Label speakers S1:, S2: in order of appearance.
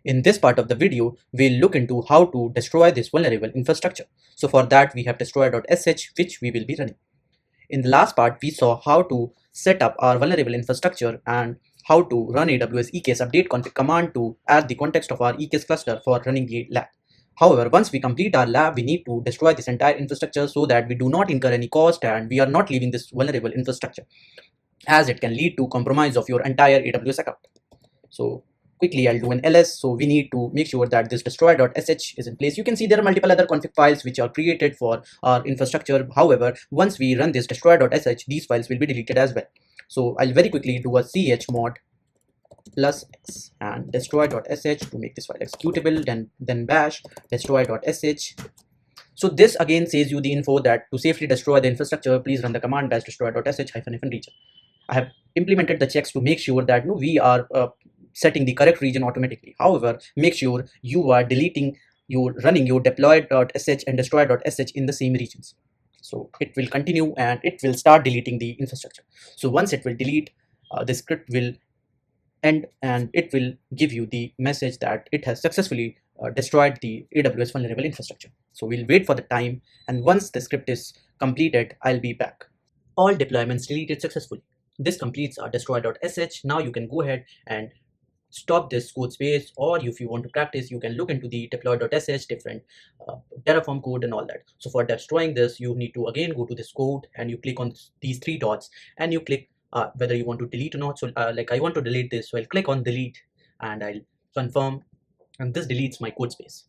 S1: In this part of the video, we'll look into how to destroy this vulnerable infrastructure. So for that, we have destroy.sh, which we will be running. In the last part, we saw how to set up our vulnerable infrastructure and how to run AWS EKS update config command to add the context of our EKS cluster for running the lab. However, once we complete our lab, we need to destroy this entire infrastructure so that we do not incur any cost and we are not leaving this vulnerable infrastructure, as it can lead to compromise of your entire AWS account. So quickly I'll do an ls. So we need to make sure that this destroy.sh is in place. You can see there are multiple other config files which are created for our infrastructure. However, once we run this destroy.sh, these files will be deleted as well. So I'll very quickly do a chmod +x and destroy.sh to make this file executable, then bash destroy.sh. So this again says you the info that to safely destroy the infrastructure, please run the command dash destroy.sh -region. I have implemented the checks to make sure that we are setting the correct region automatically. However, make sure you are running your deploy.sh and destroy.sh in the same regions. So it will continue and it will start deleting the infrastructure. So once it will delete, the script will end and it will give you the message that it has successfully destroyed the AWS vulnerable infrastructure. So we'll wait for the time, and once the script is completed, I'll be back. All deployments deleted successfully. This completes our destroy.sh. Now you can go ahead and stop this code space, or if you want to practice, you can look into the deploy.sh different Terraform code and all that. So for destroying this, you need to again go to this code and you click on these three dots and you click whether you want to delete or not. So like I want to delete this, so I'll click on delete and I'll confirm, and this deletes my code space.